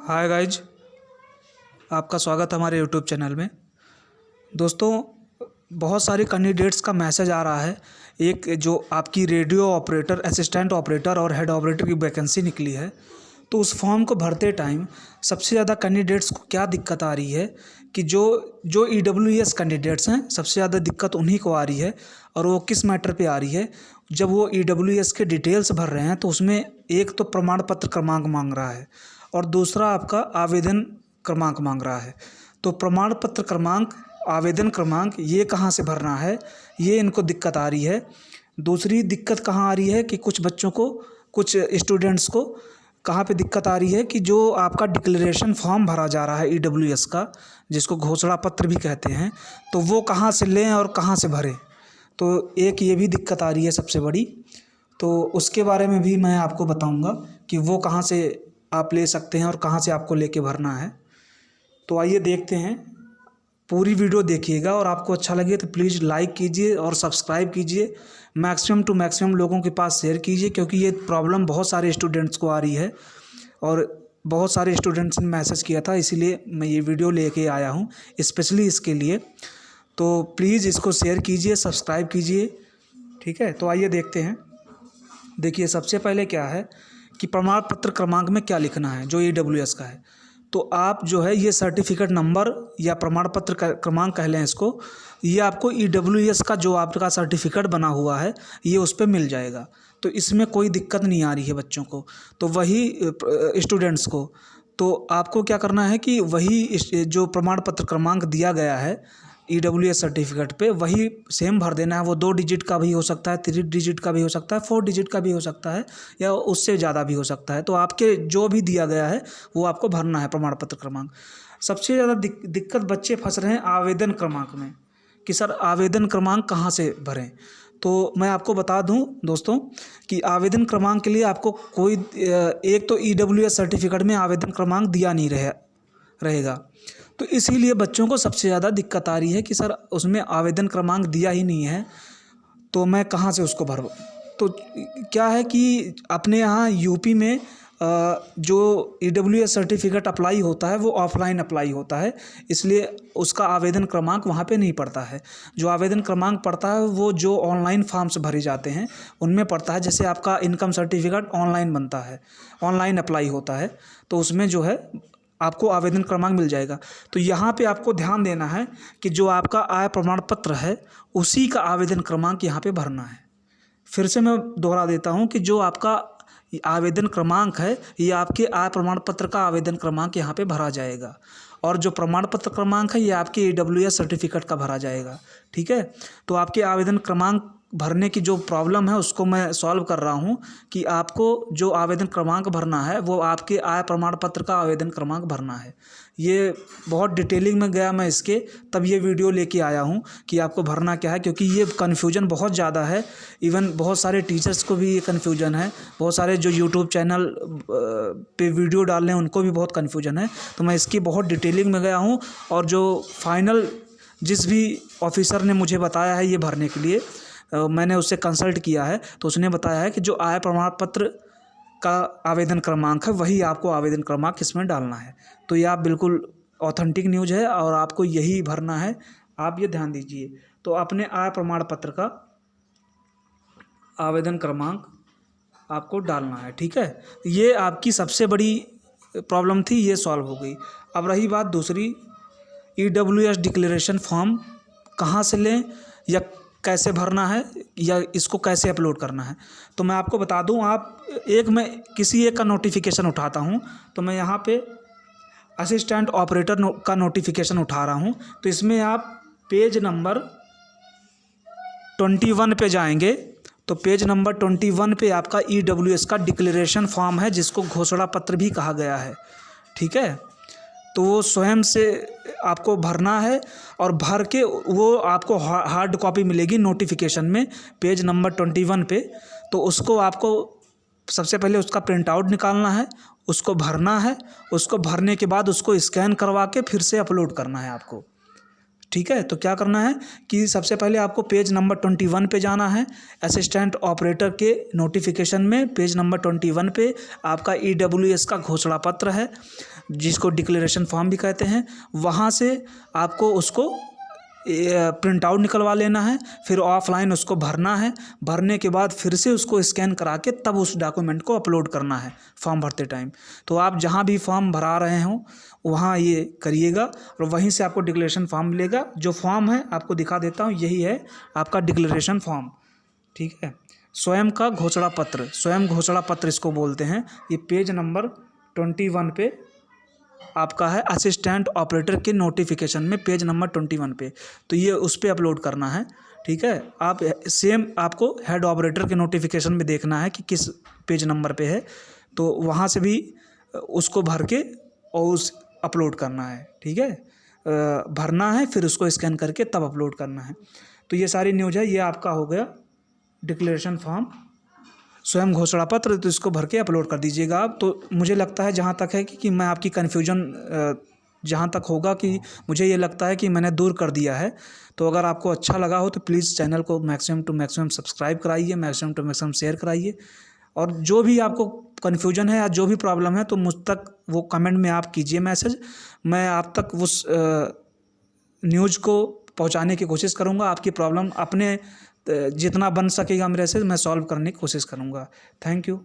Hi guys, आपका स्वागत है हमारे यूट्यूब चैनल में। दोस्तों, बहुत सारे कैंडिडेट्स का मैसेज आ रहा है। एक जो आपकी रेडियो ऑपरेटर, असिस्टेंट ऑपरेटर और हेड ऑपरेटर की वैकेंसी निकली है, तो उस फॉर्म को भरते टाइम सबसे ज़्यादा कैंडिडेट्स को क्या दिक्कत आ रही है कि जो EWS कैंडिडेट्स हैं, सबसे ज़्यादा दिक्कत उन्हीं को आ रही है। और वो किस मैटर पे आ रही है? जब वो EWS के डिटेल्स भर रहे हैं तो उसमें एक तो प्रमाण पत्र क्रमांक मांग रहा है और दूसरा आपका आवेदन क्रमांक मांग रहा है। तो प्रमाण पत्र क्रमांक, आवेदन क्रमांक, ये कहाँ से भरना है, ये इनको दिक्कत आ रही है। दूसरी दिक्कत कहाँ आ रही है कि कुछ बच्चों को, कुछ स्टूडेंट्स को कहाँ पे दिक्कत आ रही है कि जो आपका डिक्लेरेशन फॉर्म भरा जा रहा है EWS का, जिसको घोषणा पत्र भी कहते हैं, तो वो कहाँ से लें और कहाँ से भरें। तो एक ये भी दिक्कत आ रही है सबसे बड़ी। तो उसके बारे में भी मैं आपको बताऊंगा कि वो कहाँ से आप ले सकते हैं और कहाँ से आपको लेके भरना है। तो आइए देखते हैं, पूरी वीडियो देखिएगा और आपको अच्छा लगे तो प्लीज़ लाइक कीजिए और सब्सक्राइब कीजिए। मैक्सिमम टू मैक्सिमम लोगों के पास शेयर कीजिए, क्योंकि ये प्रॉब्लम बहुत सारे स्टूडेंट्स को आ रही है और बहुत सारे स्टूडेंट्स ने मैसेज किया था, इसीलिए मैं ये वीडियो लेके आया हूँ स्पेशली इसके लिए। तो प्लीज़ इसको शेयर कीजिए, सब्सक्राइब कीजिए, ठीक है। तो आइए देखते हैं। देखिए, सबसे पहले क्या है कि प्रमाण पत्र क्रमांक में क्या लिखना है जो EWS का है। तो आप जो है ये सर्टिफिकेट नंबर या प्रमाण पत्र क्रमांक कह लें इसको, ये आपको EWS का जो आपका सर्टिफिकेट बना हुआ है ये उस पर मिल जाएगा। तो इसमें कोई दिक्कत नहीं आ रही है बच्चों को, तो वही स्टूडेंट्स को। तो आपको क्या करना है कि वही जो प्रमाण पत्र क्रमांक दिया गया है EWS सर्टिफिकेट पे, वही सेम भर देना है। वो 2 डिजिट का भी हो सकता है, 3 डिजिट का भी हो सकता है, 4 डिजिट का भी हो सकता है, या उससे ज़्यादा भी हो सकता है। तो आपके जो भी दिया गया है वो आपको भरना है प्रमाण पत्र क्रमांक। सबसे ज़्यादा दिक्कत बच्चे फंस रहे हैं आवेदन क्रमांक में कि सर आवेदन क्रमांक कहाँ से भरें। तो मैं आपको बता दूं दोस्तों कि आवेदन क्रमांक के लिए आपको कोई एक तो EWS सर्टिफिकेट में आवेदन क्रमांक दिया नहीं रहेगा। तो इसीलिए बच्चों को सबसे ज़्यादा दिक्कत आ रही है कि सर उसमें आवेदन क्रमांक दिया ही नहीं है, तो मैं कहाँ से उसको भरूँ। तो क्या है कि अपने यहाँ यूपी में जो EWS सर्टिफिकेट अप्लाई होता है वो ऑफलाइन अप्लाई होता है, इसलिए उसका आवेदन क्रमांक वहाँ पे नहीं पड़ता है। जो आवेदन क्रमांक पड़ता है वो जो ऑनलाइन फॉर्म्स भरे जाते हैं उनमें पड़ता है। जैसे आपका इनकम सर्टिफिकेट ऑनलाइन बनता है, ऑनलाइन अप्लाई होता है, तो उसमें जो है आपको आवेदन क्रमांक मिल जाएगा। तो यहाँ पे आपको ध्यान देना है कि जो आपका आय प्रमाण पत्र है उसी का आवेदन क्रमांक यहाँ पे भरना है। फिर से मैं दोहरा देता हूँ कि जो आपका आवेदन क्रमांक है ये आपके आय प्रमाण पत्र का आवेदन क्रमांक यहाँ पे भरा जाएगा, और जो प्रमाण पत्र क्रमांक है ये आपके EWS सर्टिफिकेट का भरा जाएगा, ठीक है। तो आपके आवेदन क्रमांक भरने की जो प्रॉब्लम है उसको मैं सॉल्व कर रहा हूँ कि आपको जो आवेदन क्रमांक भरना है वो आपके आय प्रमाण पत्र का आवेदन क्रमांक भरना है। ये बहुत डिटेलिंग में गया मैं इसके, तब ये वीडियो लेके आया हूँ कि आपको भरना क्या है, क्योंकि ये कन्फ्यूजन बहुत ज़्यादा है। इवन बहुत सारे टीचर्स को भी ये कन्फ्यूजन है, बहुत सारे जो यूट्यूब चैनल पे वीडियो डाल रहे हैं उनको भी बहुत कन्फ्यूजन है। तो मैं इसकी बहुत डिटेलिंग में गया हूँ, और जो फाइनल जिस भी ऑफिसर ने मुझे बताया है ये भरने के लिए, मैंने उससे कंसल्ट किया है, तो उसने बताया है कि जो आय प्रमाण पत्र का आवेदन क्रमांक है वही आपको आवेदन क्रमांक इसमें डालना है। तो ये आप बिल्कुल ऑथेंटिक न्यूज़ है और आपको यही भरना है, आप ये ध्यान दीजिए। तो अपने आय प्रमाण पत्र का आवेदन क्रमांक आपको डालना है, ठीक है। ये आपकी सबसे बड़ी प्रॉब्लम थी, ये सॉल्व हो गई। अब रही बात दूसरी, EWS डिक्लेरेशन फॉर्म कहाँ से लें या कैसे भरना है या इसको कैसे अपलोड करना है। तो मैं आपको बता दूं, मैं किसी एक का नोटिफिकेशन उठाता हूं। तो मैं यहाँ पे असिस्टेंट ऑपरेटर का नोटिफिकेशन उठा रहा हूं। तो इसमें आप पेज नंबर 21 पे जाएंगे। तो पेज नंबर 21 पे आपका EWS का डिक्लेरेशन फॉर्म है, जिसको घोषणा पत्र भी कहा गया है, ठीक है। तो वो स्वयं से आपको भरना है और भर के वो आपको हार्ड कॉपी मिलेगी नोटिफिकेशन में पेज नंबर 21 पे। तो उसको आपको सबसे पहले उसका प्रिंट आउट निकालना है, उसको भरना है, उसको भरने के बाद उसको स्कैन करवा के फिर से अपलोड करना है आपको, ठीक है। तो क्या करना है कि सबसे पहले आपको पेज नंबर 21 पे जाना है। असिस्टेंट ऑपरेटर के नोटिफिकेशन में पेज नंबर 21 पे आपका EWS का घोषणा पत्र है, जिसको डिक्लेरेशन फॉर्म भी कहते हैं, वहाँ से आपको उसको प्रिंट आउट निकलवा लेना है, फिर ऑफलाइन उसको भरना है। भरने के बाद फिर से उसको स्कैन करा के तब उस डॉक्यूमेंट को अपलोड करना है फॉर्म भरते टाइम। तो आप जहाँ भी फॉर्म भरा रहे हों वहाँ ये करिएगा और वहीं से आपको डिक्लेरेशन फॉर्म मिलेगा। जो फॉर्म है आपको दिखा देता हूँ, यही है आपका डिक्लेरेशन फॉर्म, ठीक है। स्वयं का घोषणा पत्र, स्वयं घोषणा पत्र इसको बोलते हैं। ये पेज नंबर 21 पे आपका है, असिस्टेंट ऑपरेटर के नोटिफिकेशन में पेज नंबर 21 पे। तो ये उस पर अपलोड करना है, ठीक है। आप सेम आपको हेड ऑपरेटर के नोटिफिकेशन में देखना है कि किस पेज नंबर पे है, तो वहाँ से भी उसको भर के और उस अपलोड करना है, ठीक है। भरना है, फिर उसको स्कैन करके तब अपलोड करना है। तो ये सारी न्यूज़ है, ये आपका हो गया डिक्लेरेशन फॉर्म, स्वयं घोषणा पत्र। तो इसको भर के अपलोड कर दीजिएगा आप। तो मुझे लगता है जहाँ तक है कि मैं आपकी कन्फ्यूजन जहाँ तक होगा कि मुझे ये लगता है कि मैंने दूर कर दिया है। तो अगर आपको अच्छा लगा हो तो प्लीज़ चैनल को मैक्सिमम टू मैक्सिमम सब्सक्राइब कराइए, मैक्सिमम टू मैक्सिमम शेयर कराइए। और जो भी आपको कन्फ्यूजन है या जो भी प्रॉब्लम है तो मुझ तक वो कमेंट में आप कीजिए मैसेज, मैं आप तक उस न्यूज़ को पहुंचाने की कोशिश करूंगा। आपकी प्रॉब्लम अपने जितना बन सकेगा मेरे से मैं सॉल्व करने की कोशिश करूंगा। Thank you.